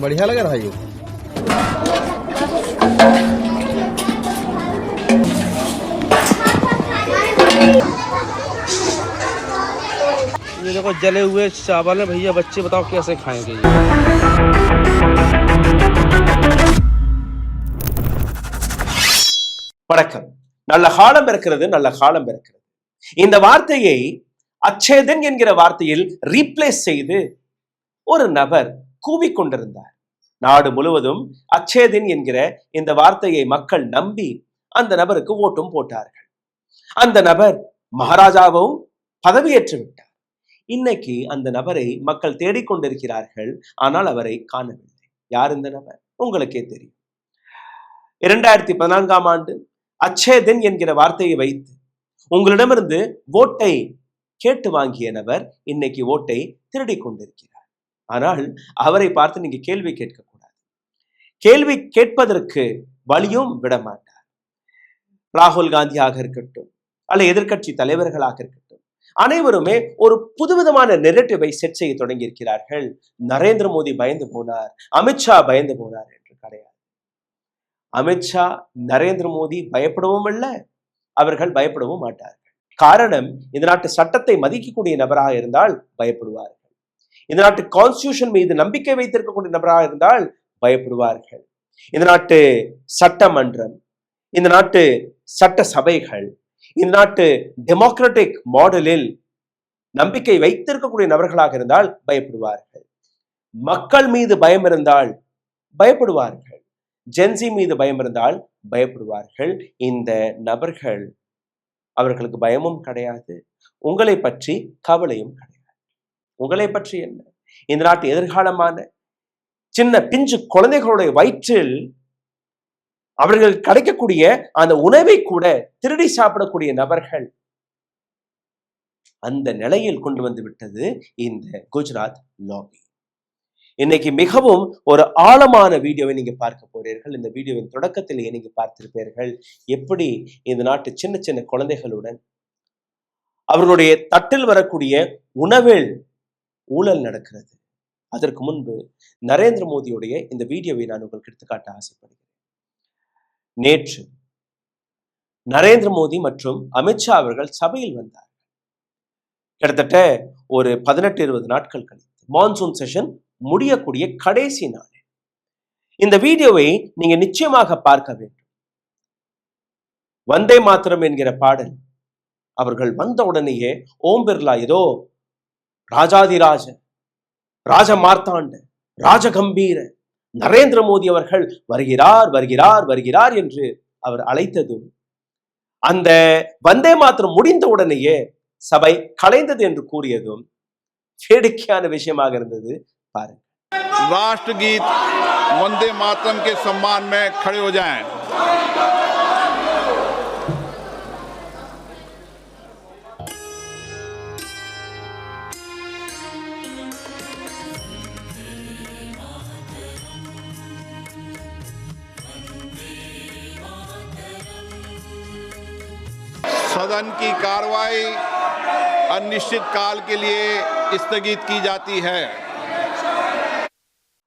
बढ़िया लग रहा है ये देखो जले हुए चावल है भैया। बच्चे बताओ कैसे खाएंगे ये। வணக்கம். நல்ல காலம் இருக்கிறது, நல்ல காலம் இருக்கிறது. இந்த வார்த்தையை அச்சேதன் என்கிற வார்த்தையில் ரீப்ளேஸ் செய்து ஒரு நபர் கூவிக்கொண்டிருந்தார். நாடு முழுவதும் அச்சேதன் என்கிற இந்த வார்த்தையை மக்கள் நம்பி அந்த நபருக்கு ஓட்டும் போட்டார்கள். அந்த நபர் மகாராஜாவும் பதவியேற்று விட்டார். இன்னைக்கு அந்த நபரை மக்கள் தேடிக்கொண்டிருக்கிறார்கள். ஆனால் அவரை காணவில்லை. யார் இந்த நபர்? உங்களுக்கே தெரியும். 2014ஆம் ஆண்டு அச்சேதன் என்கிற வார்த்தையை வைத்து உங்களிடமிருந்து ஓட்டை கேட்டு வாங்கிய நபர் இன்னைக்கு ஓட்டை திருடி கொண்டிருக்கிறார். ஆனால் அவரை பார்த்து நீங்க கேள்வி கேட்கக்கூடாது. கேள்வி கேட்பதற்கு வழியும் விட மாட்டார். ராகுல் காந்தியாக இருக்கட்டும், அல்ல எதிர்கட்சி தலைவர்களாக இருக்கட்டும், அனைவருமே ஒரு புதுவிதமான நெரேட்டிவை செட் செய்ய தொடங்கி இருக்கிறார்கள். நரேந்திர மோடி பயந்து போனார், அமித்ஷா பயந்து போனார் என்று கிடையாது. அமித்ஷா, நரேந்திர மோடி பயப்படவும் இல்லை, அவர்கள் பயப்படவும் மாட்டார்கள். காரணம், இந்த நாட்டு சட்டத்தை மதிக்கக்கூடிய நபராக இருந்தால் பயப்படுவார்கள். இந்த நாட்டு கான்ஸ்டிடியூஷன் மீது நம்பிக்கை வைத்திருக்கக்கூடிய நபராக இருந்தால் பயப்படுவார்கள். இந்த நாட்டு சட்டமன்றம், இந்த நாட்டு சட்ட சபைகள், இந்த நாட்டு டெமோக்ராட்டிக் மாடலில் நம்பிக்கை வைத்திருக்கக்கூடிய நபர்களாக இருந்தால் பயப்படுவார்கள். மக்கள் மீது பயம் இருந்தால் பயப்படுவார்கள். ஜென்சி மீது பயம் இருந்தால் பயப்படுவார்கள். இந்த நபர்கள், அவர்களுக்கு பயமும் கிடையாது, உங்களை பற்றி கவலையும் கிடையாது. உங்களை பற்றி என்ன? இந்த நாட்டு எதிர்காலமான சின்ன பிஞ்சு குழந்தைகளுடைய வயிற்றில் அவர்கள் கிடைக்கக்கூடிய அந்த உணவை கூட திருடி சாப்பிடக்கூடிய நபர்கள். அந்த நிலையில் கொண்டு வந்து விட்டது இந்த குஜராத் லாபி. இன்னைக்கு மிகவும் ஒரு ஆழமான வீடியோவை நீங்க பார்க்க போறீர்கள். இந்த வீடியோவின் தொடக்கத்திலேயே நீங்க பார்த்திருப்பீர்கள் எப்படி இந்த நாட்டு சின்ன சின்ன குழந்தைகளுடன் அவர்களுடைய தட்டில் வரக்கூடிய உணவில் ஊழல் நடக்கிறது. அதற்கு முன்பு நரேந்திர மோடியுடைய இந்த வீடியோவை நான் உங்களுக்கு எடுத்துக்காட்ட ஆசைப்படுகிறேன். நேற்று நரேந்திர மோடி மற்றும் அமித்ஷா அவர்கள் சபையில் வந்தார்கள். கிட்டத்தட்ட ஒரு 18-20 நாட்கள் கழித்து மான்சூன் செஷன் முடியக்கூடிய கடைசி நாள். இந்த வீடியோவை நீங்க நிச்சயமாக பார்க்க வேண்டும். வந்தே மாத்திரம் என்கிற பாடல் அவர்கள் வந்த உடனேயே ஓம் பிர்லா ஏதோ ராஜாதிராஜ, ராஜ மார்த்தாண்ட, ராஜகம்பீர நரேந்திர மோடி அவர்கள் வருகிறார் வருகிறார் வருகிறார் என்று அவர் அழைத்ததும், அந்த வந்தே மாத்திரம் முடிந்த உடனேயே சபை கலைந்தது என்று கூறியதும் வேடிக்கையான விஷயமாக இருந்தது. பாருங்க. राष्ट्रगीत वंदे मातरम के सम्मान में खड़े हो जाएं। सदन की कार्रवाई अनिश्चित काल के लिए स्थगित की जाती है.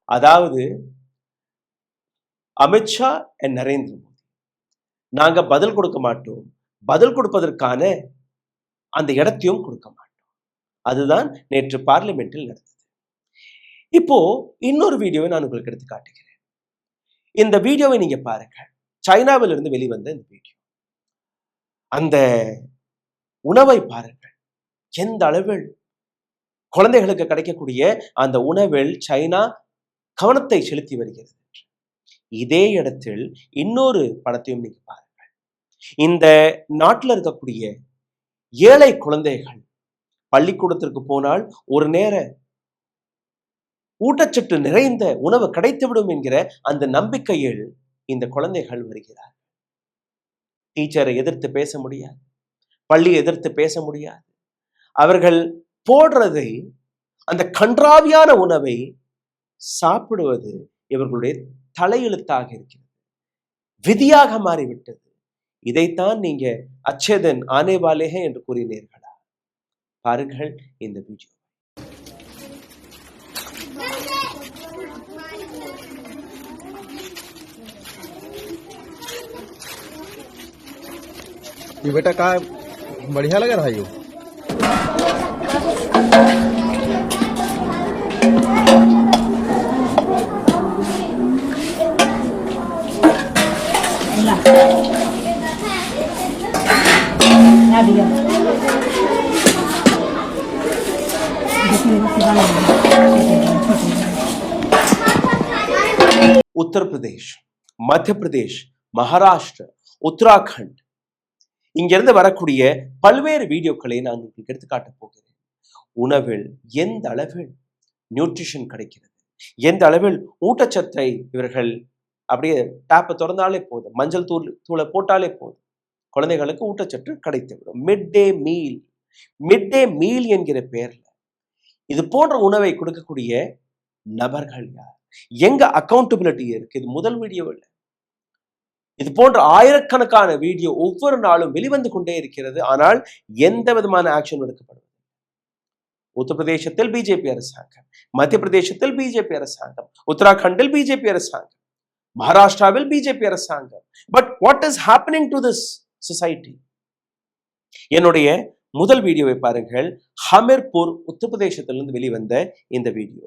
அதாவது அமித்ஷா and நரேந்திர மோடி, நாங்க பதில் கொடுக்க மாட்டோம், பதில் கொடுப்பதற்கான அந்த இடத்தையும் கொடுக்க மாட்டோம். அதுதான் நேற்று பார்லிமெண்டில் நடந்தது. இப்போ இன்னொரு வீடியோவை நான் உங்களுக்கு எடுத்து காட்டுகிறேன். இந்த வீடியோவை நீங்க பாருங்க. சைனாவில் இருந்து வெளிவந்த இந்த வீடியோ. அந்த உணவை பாருங்கள். எந்த அளவில் குழந்தைகளுக்கு கிடைக்கக்கூடிய அந்த உணவில் சைனா கவனத்தை செலுத்தி வருகிறது. இதே இடத்தில் இன்னொரு படத்தையும் நீங்க பாருங்கள். இந்த நாட்டில் இருக்கக்கூடிய ஏழை குழந்தைகள் பள்ளிக்கூடத்திற்கு போனால் ஒரு நேர ஊட்டச்சத்து நிறைந்த உணவு கிடைத்துவிடும் என்கிற அந்த நம்பிக்கையில் இந்த குழந்தைகள் வருகிறார். டீச்சரை எதிர்த்து பேச முடியாது, பள்ளியை எதிர்த்து பேச முடியாது. அவர்கள் போடுறதை, அந்த கன்றாவியான உணவை சாப்பிடுவது இவர்களுடைய தலையெழுத்தாக இருக்கிறது, விதியாக மாறிவிட்டது. இதைத்தான் நீங்க அச்சே தின் ஆனே வாலே ஹே என்று கூறினீர்களா? பாருங்கள் இந்த வீடியோ. ये बेटा का बढ़िया लग रहा है ये। उत्तर प्रदेश, मध्य प्रदेश, महाराष्ट्र, உத்தராகண்ட் இங்கிருந்து வரக்கூடிய பல்வேறு வீடியோக்களை நான் உங்களுக்கு எடுத்துக்காட்ட போகிறேன். உணவில் எந்த அளவில் நியூட்ரிஷன் கிடைக்கிறது, எந்த அளவில் ஊட்டச்சத்தை இவர்கள் அப்படியே டேப்பை திறந்தாலே போதும், மஞ்சள் தூளை போட்டாலே போதும், குழந்தைகளுக்கு ஊட்டச்சத்து கிடைத்துவிடும். மிட் டே மீல் என்கிற பெயர்ல இது போன்ற உணவை கொடுக்கக்கூடிய நபர்கள் யார், எங்க அக்கௌண்டபிலிட்டி இருக்கு? இது முதல் வீடியோ இல்லை, இது போன்ற ஆயிரக்கணக்கான வீடியோ ஒவ்வொரு நாளும் வெளிவந்து கொண்டே இருக்கிறது. ஆனால் எந்த விதமான ஆக்ஷன் எடுக்கப்படுவது? உத்தரப்பிரதேசத்தில் பிஜேபி அரசாங்கம், மத்திய பிரதேசத்தில் பிஜேபி அரசாங்கம், உத்தராகண்டில் பிஜேபி அரசாங்கம், மகாராஷ்டிராவில் பிஜேபி அரசாங்கம். But what is happening to this society? என்னுடைய முதல் வீடியோவை பாருங்கள். ஹமிர்பூர் உத்தரப்பிரதேசத்திலிருந்து வெளிவந்த இந்த வீடியோ.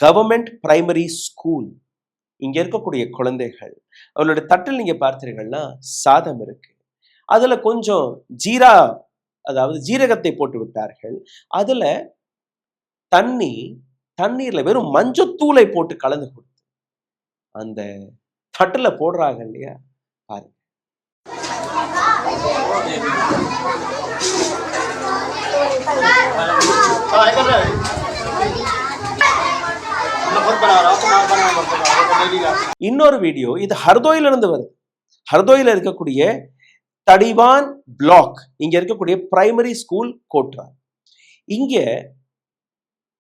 Government primary school. இங்க இருக்கக்கூடிய குழந்தைகள் அவளுடைய தட்டில் நீங்க பார்த்தீர்கள்னா சாதம் இருக்கு, அதுல கொஞ்சம் ஜீரகத்தை போட்டு விட்டார்கள். அதுல தண்ணீர்ல வெறும் மஞ்சத்தூளை போட்டு கலந்து கொடுத்து அந்த தட்டுல போடுறாங்க இல்லையா, பாருங்க. இன்னொரு வீடியோ, இது ஹர்தோயில இருந்து வருது. ஹர்தோயில இருக்கக்கூடிய தடிவான் பிளாக், இங்க இருக்கக்கூடிய பிரைமரி ஸ்கூல் கோட்ரா. இங்க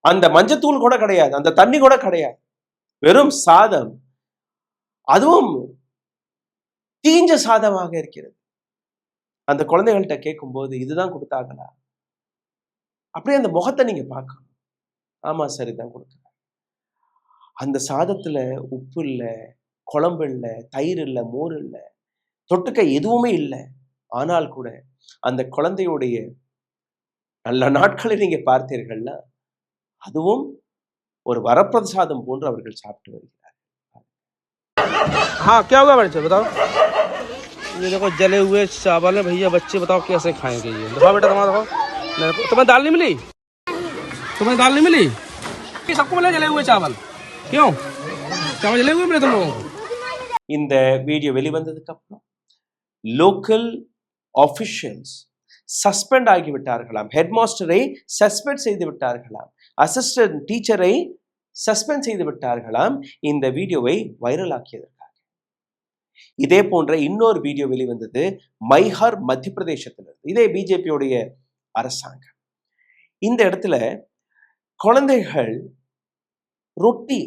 அந்த மஞ்சத்தூள் கூட கிடையாது, அந்த தண்ணி கூட கிடையாது, வெறும் சாதம், அதுவும் தீஞ்ச சாதமாக இருக்கிறது. அந்த குழந்தைகள்கிட்ட கேட்கும் போது இதுதான் கொடுத்தாங்களா? அப்படியே அந்த முகத்தை நீங்க பார்க்கணும். ஆமா, சரிதான் கொடுக்குறேன். அந்த சாதத்துல உப்பு இல்லை, குழம்பு இல்லை, தயிர் இல்லை, மோர் இல்லை, தொட்டுக்க எதுவுமே இல்லை. ஆனால் கூட அந்த குழந்தையுடைய நல்ல நாட்களை நீங்க பார்த்தீர்கள்னா அதுவும் ஒரு வரப்பிரசாதம் போன்று அவர்கள் சாப்பிட்டு வருகிறார்கள். हाँ क्या होगा बच्चे बताओ? ये देखो जले हुए चावल है भैया, बच्चे बताओ कैसे खाएंगे ये? देखो बेटा तुम्हारा, देखो तुम्हें दाल नहीं मिली, तुम्हें दाल नहीं मिली, सबको मिले जले हुए चावल, क्यों चावल जले हुए मिले तुम लोगों को? இந்த வீடியோ வெளிவந்ததுக்கு அப்புறம் லோக்கல் ஆஃபிஷியல்ஸ் சஸ்பெண்ட் ஆகிவிட்டார்களாம், ஹெட்மாஸ்டரை சஸ்பெண்ட் செய்து விட்டார்களாம், அசிஸ்டன்ட் டீச்சரை சஸ்பெண்ட் செய்து விட்டார்களாம் இந்த வீடியோவை வைரல் ஆக்கியதற்காக. இதே போன்ற இன்னொரு வீடியோ வெளிவந்தது மைஹர் மத்திய பிரதேசத்திலிருந்து. இதே பிஜேபியோடைய அரசாங்கம். இந்த இடத்துல குழந்தைகள் ரொட்டி,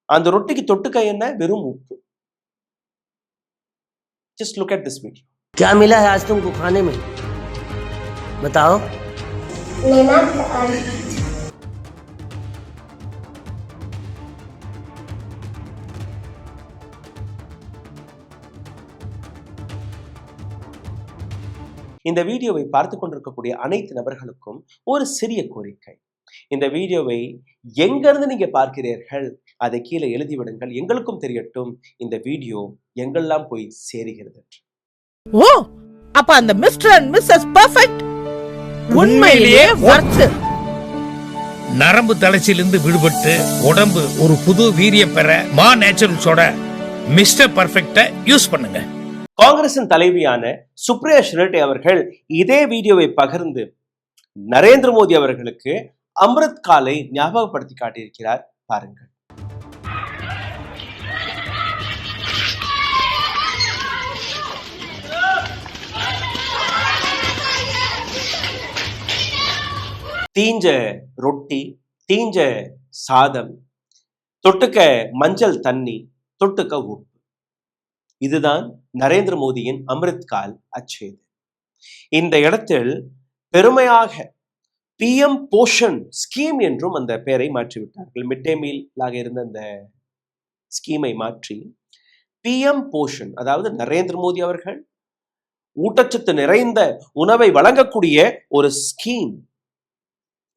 அந்த ரொட்டிக்கு தொட்டுக்க என்ன? வெறும் உப்பு. Just look at this video. क्या मिला है आज तुमको खाने में? बताओ। இந்த வீடியோவை பார்த்து கொண்டிருக்கக்கூடிய அனைத்து நபர்களுக்கும் ஒரு சிறிய கோரிக்கை. இந்த வீடியோவை எங்கிருந்து நீங்க பார்க்கிறீர்கள் அதை கீழே எழுதிவிடுங்கள், எங்களுக்கும் தெரியட்டும் இந்த வீடியோ எங்கெல்லாம் போய் சேருகிறது. ஓ, அப்ப அந்த மிஸ்டர் அண்ட் மிஸ்ஸஸ் பெர்ஃபெக்ட் உண்மையிலேயே வர்த். நரம்பு தளர்ச்சியிலிருந்து விடுபட்டு உடம்பு ஒரு புது வீரியம் பெற மா நேச்சுரல்ஸோட மிஸ்டர் பெர்ஃபெக்ட்டை யூஸ் பண்ணுங்க. காங்கிரசின் தலைவியான சுப்ரியா ஷிரட்டே அவர்கள் இதே வீடியோவை பகிர்ந்து நரேந்திர மோடி அவர்களுக்கு அம்ருத் காலை ஞாபகப்படுத்தி காட்டியிருக்கிறார். பாருங்கள். தீஞ்ச ரொட்டி, தீஞ்ச சாதம், தொட்டுக்க மஞ்சள் தண்ணி, தொட்டுக்க உப்பு. இதுதான் நரேந்திர மோடியின் அமிர்த் கால் அச்சேது. இந்த இடத்தில் பெருமையாக PM போஷன் ஸ்கீம் என்றும் அந்த பெயரை மாற்றிவிட்டார்கள். மிட் டே மீலாக இருந்த அந்த ஸ்கீமை மாற்றி PM போஷன், அதாவது நரேந்திர மோடி அவர்கள் ஊட்டச்சத்து நிறைந்த உணவை வழங்கக்கூடிய ஒரு ஸ்கீம்.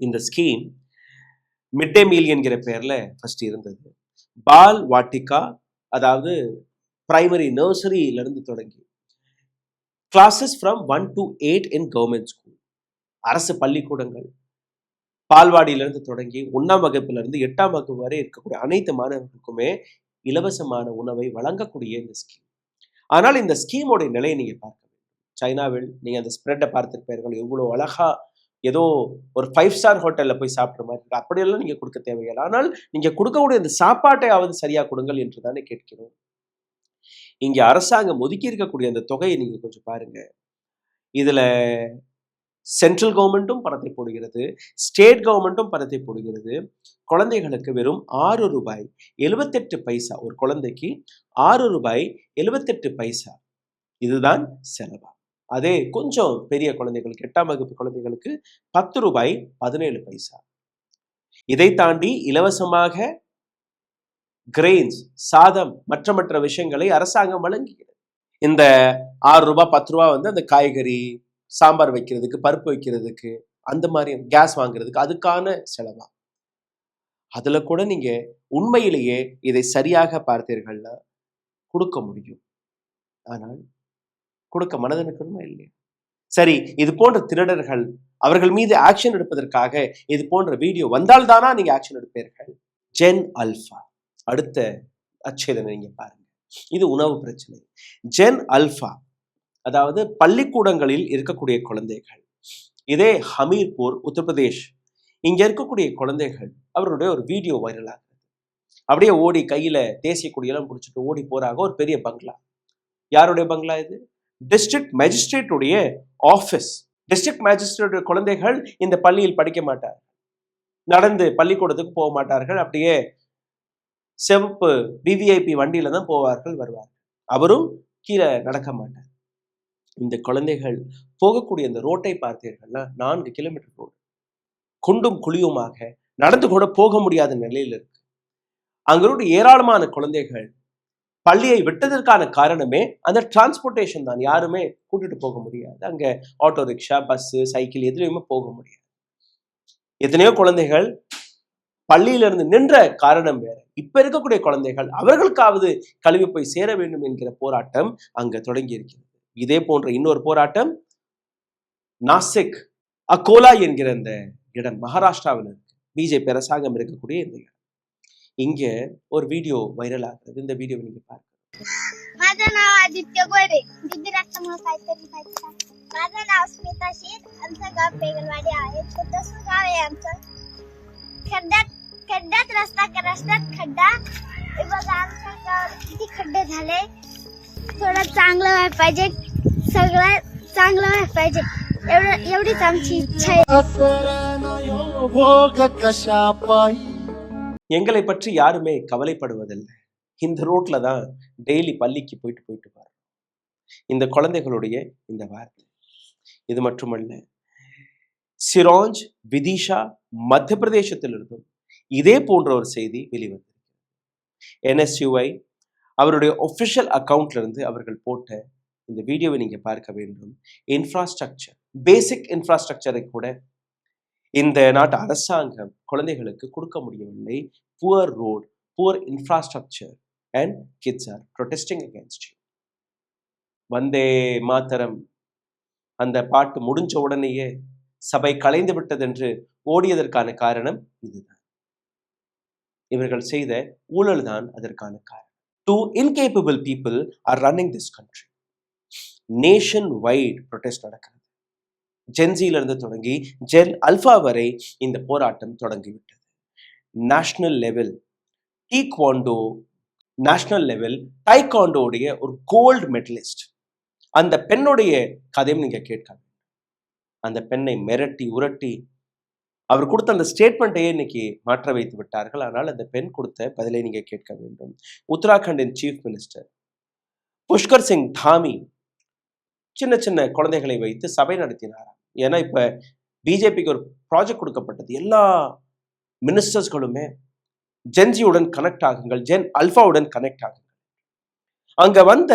இந்த ஸ்கீம் மிட் டே மீல் என்கிற பெயர்ல ஃபர்ஸ்ட் இருந்தது. பால் வாட்டிகா, அதாவது பிரைமரி நர்சரியில இருந்து தொடங்கி classes from 1 to 8 in government school, அரசு பள்ளிக்கூடங்கள், பால்வாடியிலிருந்து தொடங்கி 1ஆம் வகுப்புல இருந்து 8ஆம் வகுப்பு வரை இருக்கக்கூடிய அனைத்து மாணவர்களுக்குமே இலவசமான உணவை வழங்கக்கூடிய இந்த ஸ்கீம். ஆனால் இந்த ஸ்கீமோடைய நிலையை நீங்க பார்க்க வேண்டும். சைனாவில் நீங்க அந்த ஸ்ப்ரெட்டை பார்த்திருப்பீர்கள். எவ்வளவு அழகா ஏதோ ஒரு 5 ஸ்டார் ஹோட்டல்ல போய் சாப்பிட்ற மாதிரி இருக்கு. அப்படியெல்லாம் நீங்க கொடுக்க தேவையில்லை. ஆனால் நீங்க கொடுக்கக்கூடிய இந்த சாப்பாட்டையாவது சரியா கொடுங்கள் என்று தானே கேட்கிறோம். இங்க அரசாங்கம் ஒதுக்கி இருக்கக்கூடிய அந்த தொகையை நீங்க கொஞ்சம் பாருங்க. இதுல சென்ட்ரல் கவர்மெண்ட்டும் பணத்தை போடுகிறது, ஸ்டேட் கவர்மெண்ட்டும் பணத்தை போடுகிறது. குழந்தைகளுக்கு வெறும் 6 ரூபாய் 78 பைசா, ஒரு குழந்தைக்கு 6 ரூபாய் 78 பைசா, இதுதான் செலவா. அதே கொஞ்சம் பெரிய குழந்தைகளுக்கு 8ஆம் வகுப்பு குழந்தைகளுக்கு 10 ரூபாய் 17 பைசா. இதை தாண்டி இலவசமாக கிரெயின்ஸ், சாதம், மற்ற விஷயங்களை அரசாங்கம் வழங்குகிறது. இந்த 6 ரூபாய் 10 ரூபாய் வந்து அந்த காய்கறி, சாம்பார் வைக்கிறதுக்கு, பருப்பு வைக்கிறதுக்கு, அந்த மாதிரி கேஸ் வாங்குறதுக்கு, அதுக்கான செலவா. அதுல கூட நீங்க உண்மையிலேயே இதை சரியாக பார்த்தீர்கள்னா கொடுக்க முடியும். ஆனால் கொடுக்க மனதனுக்கணுமா இல்லையா? சரி, இது போன்ற திருடர்கள் அவர்கள் மீது ஆக்ஷன் எடுப்பதற்காக இது போன்ற வீடியோ வந்தால் தானா நீங்க ஆக்ஷன் எடுப்பீர்கள்? ஜென் அல்ஃபா அடுத்த அச்சேதனை நீங்க பாருங்க. இது உணவு பிரச்சனை. ஜென் அல்ஃபா, அதாவது பள்ளிக்கூடங்களில் இருக்கக்கூடிய குழந்தைகள். இதே ஹமீர்பூர், உத்தரப்பிரதேஷ், இங்க இருக்கக்கூடிய குழந்தைகள் அவருடைய ஒரு வீடியோ வைரல் ஆகுது. அப்படியே ஓடி கையில தேசிய கொடியெல்லாம் பிடிச்சிட்டு ஓடி போறாங்க. ஒரு பெரிய பங்களா. யாருடைய பங்களா இது? டிஸ்ட்ரிக்ட் மேஜிஸ்ட்ரேட்டுடைய ஆபீஸ். டிஸ்ட்ரிக்ட் மேஜிஸ்ட்ரேட் குழந்தைகள் இந்த பள்ளியில் படிக்க மாட்டார்கள், நடந்து பள்ளிக்கூடத்துக்கு போக மாட்டார்கள். அப்படியே செவப்பு VVIP வண்டியில தான் போவார்கள், வருவார்கள். அவரும் கீழே நடக்க மாட்டார். இந்த குழந்தைகள் போகக்கூடிய அந்த ரோட்டை பார்த்தீர்கள்னா 4 கிலோமீட்டர் ரோடு, குண்டும் குழியுமாக, நடந்து கூட போக முடியாத நிலையில் இருக்கு. அங்கிருந்து ஏராளமான குழந்தைகள் பள்ளியை விட்டதற்கான காரணமே அந்த டிரான்ஸ்போர்டேஷன் தான். யாருமே கூட்டிட்டு போக முடியாது. அங்க ஆட்டோ ரிக்ஷா, பஸ், சைக்கிள் எதுலையுமே போக முடியாது. எத்தனையோ குழந்தைகள் பள்ளியிலிருந்து நின்ற காரணம் வேற. இப்ப இருக்கக்கூடிய குழந்தைகள் அவர்களுக்காவது கல்வி போய் சேர வேண்டும் என்கிற போராட்டம் அங்க தொடங்கி இருக்கிறது. இதே போன்ற இன்னொரு போராட்டம் நாசிக், அகோலா என்கிற அந்த இடம் மகாராஷ்டிராவில் இருக்கு. பிஜேபி அரசாங்கம் இருக்கக்கூடிய இந்த இடம். இங்க ஒரு வீடியோ வைரல் ஆகுது. இந்த வீடியோ நீங்க பாருங்க. माझं नाव आदित्य गोरे, दिदी राष्ट्रामुळे काहीतरी पाहिजे. माझं नाव स्मिता शीर, आमचं गाव पेगलवाडी आहे. छोटंसं गाव आहे आमचं. खड्ड्यात रस्त्यात खड्डा. हे बघा आमच्या गावात किती खड्डे झाले. थोडं चांगलं व्हायला पाहिजे, सगळं चांगलं व्हायला पाहिजे, एवढीच आमची इच्छा आहे. எங்களை பற்றி யாருமே கவலைப்படுவதில்லை. இந்த ரோட்ல தான் டெய்லி பள்ளிக்கு போயிட்டு வர இந்த குழந்தைகளுடைய இந்த வார்த்தை. இது மட்டுமல்ல, சிரோஞ்ச், விதிஷா, மத்திய பிரதேசத்திலிருந்தும் இதே போன்ற ஒரு செய்தி வெளிவந்திருக்கிறது. NSUI அவருடைய ஒபிஷியல் அக்கவுண்ட்ல இருந்து அவர்கள் போட்ட இந்த வீடியோவை நீங்க பார்க்க வேண்டும். இன்ஃப்ராஸ்ட்ரக்சர், பேசிக் இன்ஃப்ராஸ்ட்ரக்சரை கூட இந்த நாட்டு அரசாங்கம் குழந்தைகளுக்கு கொடுக்க முடியவில்லை. Poor road, poor infrastructure and kids are protesting against you. Vande Mataram அந்த பாட்டு முடிஞ்ச உடனேயே சபை கலைந்து விட்டது என்று ஓடியதற்கான காரணம் இதுதான். இவர்கள் செய்த ஊழல் தான் அதற்கான காரணம். 2 incapable people are running this country. Nation wide protest நடக்கிறது. ஜென்சியில இருந்து தொடங்கி ஜென் அல்ஃபா வரை இந்த போராட்டம் தொடங்கிவிட்டது. நேஷனல் லெவல் டீக்வாண்டோ, நேஷனல் லெவல் டைகாண்டோடைய ஒரு கோல்டு மெடலிஸ்ட், அந்த பெண்ணுடைய கதையும் நீங்க கேட்க. அந்த பெண்ணை மிரட்டி உரட்டி அவர் கொடுத்த அந்த ஸ்டேட்மெண்ட்டையே இன்னைக்கு மாற்ற வைத்து விட்டார்கள். ஆனால் அந்த பெண் கொடுத்த பதிலை நீங்க கேட்க வேண்டும். உத்தராகண்டின் சீஃப் மினிஸ்டர் புஷ்கர் சிங் தாமி சின்ன சின்ன குழந்தைகளை வைத்து சபை நடத்தினாராம். ஏன்னா இப்ப பிஜேபிக்கு ஒரு ப்ராஜெக்ட் கொடுக்கப்பட்டது. எல்லா மினிஸ்டர்ஸ்களுமே ஜென்ஜியுடன் கனெக்ட் ஆகுங்கள், ஜென் அல்ஃபாவுடன் கனெக்ட் ஆகுங்கள். அங்க வந்த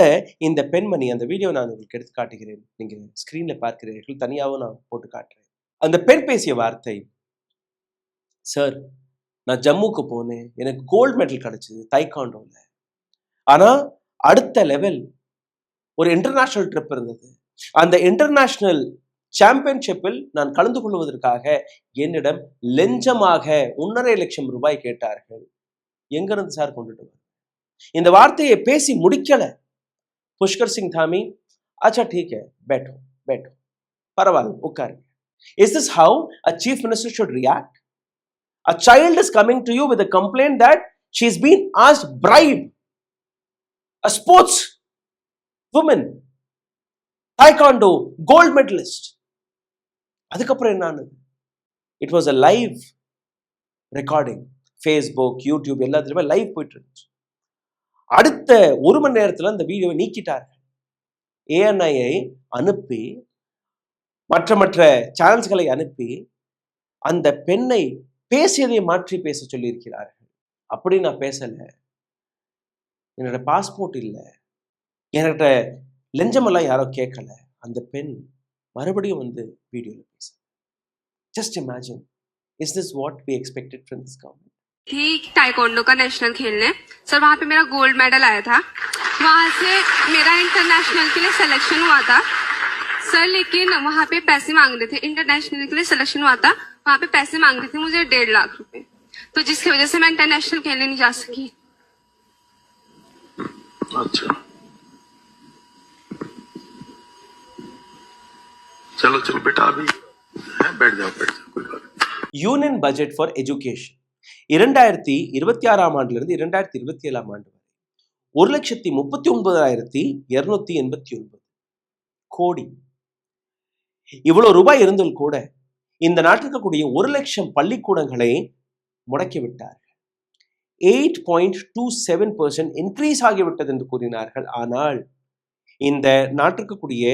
இந்த பெண்மணி, அந்த வீடியோ நான் உங்களுக்கு எடுத்து காட்டுகிறேன், நீங்க ஸ்கிரீன்ல பார்க்கிறீர்கள், தனியாகவும் நான் போட்டு காட்டுறேன். அந்த பெண் பேசிய வார்த்தை, சார் நான் ஜம்முக்கு போனேன், எனக்கு கோல்டு மெடல் கிடைச்சது தைக்காண்டோல. ஆனா அடுத்த லெவல் ஒரு இன்டர்நேஷனல் ட்ரிப் இருந்தது. அந்த இன்டர்நேஷனல் சாம்பியன்ஷிப்பில் நான் கலந்து கொள்வதற்காக என்னிடம் லஞ்சமாக 1.5 லட்சம் ரூபாய் கேட்டார்கள். எங்கிருந்து சார் கொண்டுட்டு வர? இந்த வார்த்தையை பேசி முடிக்கல புஷ்கர் சிங் தாமி, அச்சா ठीक है बैठो बैठो, பரவாயில்ல உட்காருங்க. Is this how a chief minister should react? A child is coming to you with a complaint that she's been asked bribe. A sports woman, taekwondo gold medalist. அதுக்கப்புறம் என்ன ஆனது? It was a live recording. Facebook, YouTube எல்லாத்துலயுமே live போயிட்டு இருந்துச்சு. அடுத்த 1 மணி நேரத்துல அந்த வீடியோவை நீக்கிட்டார்கள். ANI-ஐ அனுப்பி மற்ற சேனல்ஸ்களை அனுப்பி அந்த பெண்ணை பேசியதை மாற்றி பேச சொல்லி இருக்கிறார்கள். அப்படி நான் பேசல, என்னோட பாஸ்போர்ட் இல்லை, என்கிட்ட லஞ்சமெல்லாம் யாரோ கேட்கல. அந்த பெண் மறுபடியும் வந்து வீடியோல பேச. Just imagine, is this what we expected from this government? थी ताइक्वांडो का नेशनल खेलने सर, वहाँ पे मेरा गोल्ड मेडल आया था, वहाँ से मेरा इंटरनेशनल के लिए सिलेक्शन हुआ था सर, लेकिन वहाँ पे पैसे मांग रहे थे, इंटरनेशनल के लिए सिलेक्शन हुआ था, वहाँ पे पैसे मांग रहे थे मुझे 1.5 लाख रुपए, तो जिसकी वजह से मैं इंटरनेशनल खेलने नहीं जा सकी। अच्छा चलो चलो बेटा, अभी बैठ जाओ कोई बात नहीं। யூனியன் பட்ஜெட் ஃபார் எஜுகேஷன் 2026ஆம் ஆண்டிலிருந்து 2027ஆம் ஆண்டு வரை 1,39,289 கோடி. இவ்வளவு ரூபாய் இருந்தும் கூட இந்த நாட்டிற்கு கூடிய 1 லட்சம் பள்ளிக்கூடங்களை முடக்கி விட்டார்கள். 8.27% இன்க்ரீஸ் ஆகிவிட்டது என்று கூறினார்கள். ஆனால் இந்த நாட்டிற்கு கூடிய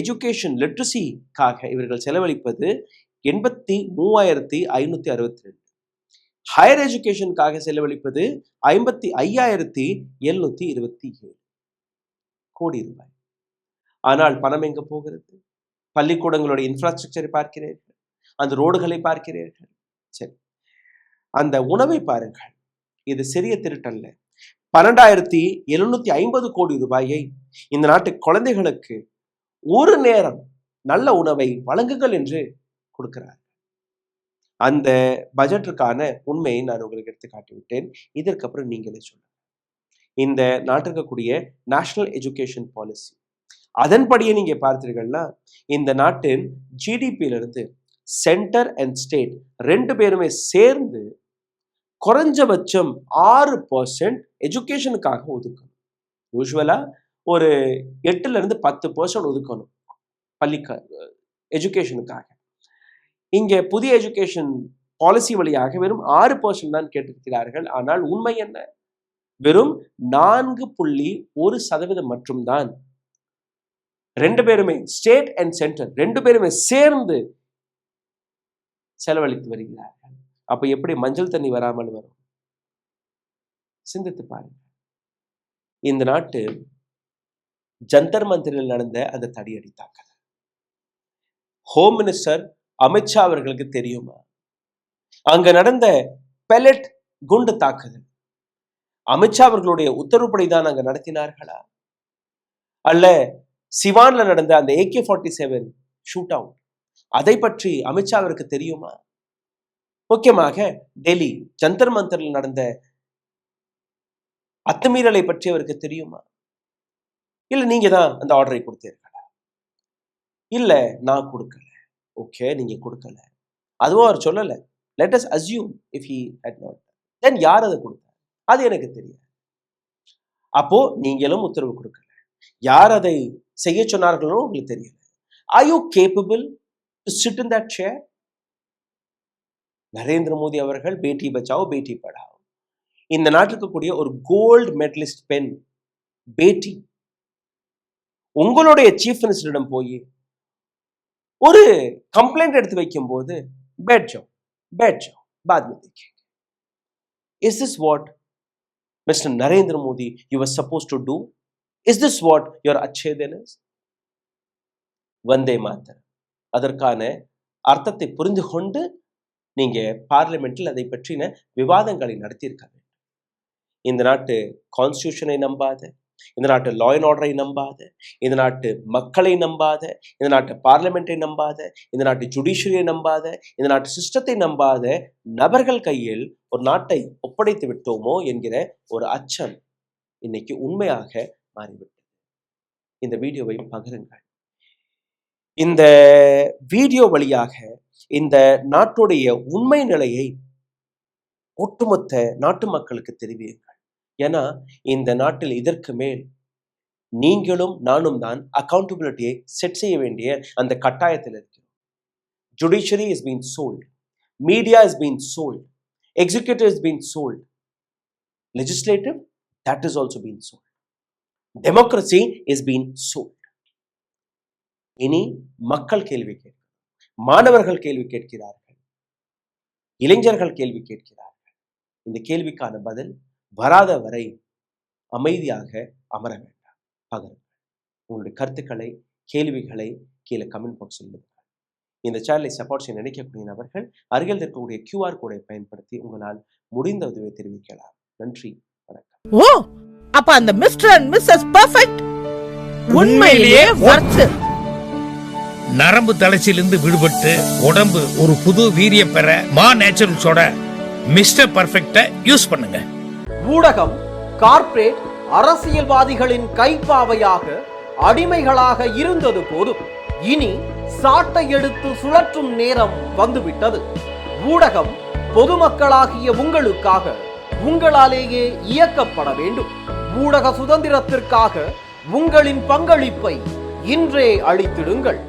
எஜுகேஷன் லிட்ரஸிக்காக இவர்கள் செலவழிப்பது 83,562. ஹையர் எஜுகேஷனுக்காக செலவழிப்பது 55,727 கோடி ரூபாய். ஆனால் பணம் எங்க போகிறது? பள்ளிக்கூடங்களுடைய இன்ஃப்ராஸ்ட்ரக்சரை பார்க்கிறீர்கள், அந்த ரோடுகளை பார்க்கிறீர்கள், சரி அந்த உணவை பாருங்கள். இது சிறிய திருட்டல்ல. 12,750 கோடி ரூபாயை இந்த நாட்டு குழந்தைகளுக்கு ஒரு நேரம் நல்ல உணவை வழங்குங்கள் என்று கொடுக்கிறார். அந்த பட்ஜெட்டுக்கான உண்மையை நான் உங்களுக்கு எடுத்து காட்டிவிட்டேன். இதற்கப்புறம் நீங்களே சொல்லுங்க. இந்த நாட்டிற்கு கூடிய நேஷனல் எஜுகேஷன் பாலிசி, அதன்படியே நீங்க பார்த்தீர்கள்னா இந்த நாட்டின் ஜிடிபியிலிருந்து சென்டர் அண்ட் ஸ்டேட் 2 பேருமே சேர்ந்து குறைஞ்சபட்சம் 6% எஜுகேஷனுக்காக ஒதுக்கணும். யூஸ்வலா ஒரு 8-10% ஒதுக்கணும் எஜுகேஷனுக்காக. இங்கே புதிய எஜுகேஷன் பாலிசி வழியாக வெறும் 6% தான் கேட்டிருக்கிறார்கள். ஆனால் உண்மை என்ன? வெறும் 4.1% மட்டும்தான் 2 பேருமே ஸ்டேட் அண்ட் சென்டர் 2 பேருமே சேர்ந்து செலவழித்து வருகிறார்கள். அப்ப எப்படி மஞ்சள் தண்ணி வராமல் வரும்? சிந்தித்து பாருங்க. இந்த நாட்டு ஜந்தர் மந்திரில் நடந்த அந்த தடியடி தாக்குதல் ஹோம் மினிஸ்டர் அமித்ஷா அவர்களுக்கு தெரியுமா? அங்க நடந்த பெலட் குண்டு தாக்குதல் அமித்ஷா அவர்களுடைய உத்தரவுப்படிதான் அங்க நடத்தினார்களா? அல்ல சிவான்ல நடந்த அந்த AK-47 ஷூட் அவுட் அதை பற்றி அமித்ஷா அவருக்கு தெரியுமா? முக்கியமாக டெல்லி ஜந்தர் மந்தரில் நடந்த அத்துமீறலை பற்றி அவருக்கு தெரியுமா? இல்ல நீங்க தான் அந்த ஆர்டரை கொடுத்தீர்களா? இல்ல நான் கொடுக்கல. ஓகே, நீங்க கொடுக்கல, அதுவும் அவர் சொல்லல. Let us assume if he had not, then யார் அதை கொடுத்தார்? அது எனக்கு தெரியாது. அப்போ நீங்களும் உத்தரவு கொடுக்கல. யார் அதை செய்ய சொன்னார்களோ உங்களுக்கு தெரியல. Are you capable to sit in that chair? Narendra Modi அவர்கள் பேட்டி பச்சாவோ பேட்டி படாவோ, இந்த நாட்டுக்கு கூடிய ஒரு கோல்டு மெடலிஸ்ட் பெண் பேட்டி உங்களுடைய சீஃப் மினிஸ்டரிடம் போய் ஒரு கம்ப்ளைண்ட் எடுத்து வைக்கும் போது बैठ जाओ बाद में देखेंगे. Is this what Mr. Narendra Modi you were supposed to do? Is this what your अच्छे दिन is? வந்தே மாதர் அதற்கான அர்த்தத்தை புரிந்து கொண்டு நீங்க பார்லிமெண்டில் அதை பற்றின விவாதங்களை நடத்தியிருக்க வேண்டும். இந்த நாட்டு கான்ஸ்டியூஷனை நம்பாத, இந்த நாட்டு லா அண்ட் ஆர்டரை நம்பாத, இந்த நாட்டு மக்களை நம்பாத, இந்த நாட்டு பார்லிமெண்ட்டை நம்பாத, இந்த நாட்டு ஜுடிஷியரியை நம்பாத, இந்த நாட்டு சிஸ்டத்தை நம்பாத நபர்கள் கையில் ஒரு நாட்டை ஒப்படைத்து விட்டோமோ என்கிற ஒரு அச்சம் இன்னைக்கு உண்மையாக மாறிவிட்டது. இந்த வீடியோவை பகிருங்கள். இந்த வீடியோ வழியாக இந்த நாட்டுடைய உண்மை நிலையை ஒட்டுமொத்த நாட்டு மக்களுக்கு தெரிவியுங்கள். ஏன்னா இந்த நாட்டில் இதற்கு மேல் நீங்களும் நானும் தான் அக்கௌண்டபிலிட்டியை செட் செய்ய வேண்டிய அந்த கட்டாயத்தில் இருக்கிறோம். Judiciary is been sold, media is been sold, executive is been sold, legislative that is also been sold, democracy is been sold. இனி மக்கள் கேள்வி கேட்கிறார்கள், மாணவர்கள் கேள்வி கேட்கிறார்கள், இளைஞர்கள் கேள்வி கேட்கிறார்கள். இந்த கேள்விக்கான பதில் வராத வரை அமைதியாக அமர வேண்டாம். பகருங்கள். உங்களுடைய கருத்துக்களை, கேள்விகளை கீழே கமெண்ட் பாக்ஸில் எழுதுங்கள். இந்த சேனலை சப்போர்ட் செய்ய நினைக்கக்கூடிய நபர்கள் அருகில் இருக்கக்கூடிய QR கோடை பயன்படுத்தி உங்களால் முடிந்த உதவியை தெரிவிக்கலாம். நன்றி, வணக்கம். ஓ, அப்ப அந்த மிஸ்டர் அண்ட் மிஸ்ஸஸ் பெர்ஃபெக்ட் உண்மையிலேயே வர்த்து. நரம்பு தளர்ச்சியிலிருந்து விடுபட்டு உடம்பு ஒரு புது வீரியம் பெற மா நேச்சுரல்ஸோட மிஸ்டர் பர்ஃபெக்ட யூஸ் பண்ணுங்க. ஊடகம் கார்ப்பரேட் அரசியல்வாதிகளின் கைப்பாவையாக அடிமைகளாக இருந்தது போதும். இனி சாட்டை எடுத்து சுழற்றும் நேரம் வந்துவிட்டது. ஊடகம் பொதுமக்களாகிய உங்களுக்காக, உங்களாலேயே இயக்கப்பட வேண்டும். ஊடக சுதந்திரத்திற்காக உங்களின் பங்களிப்பை இன்றே அளித்திடுங்கள்.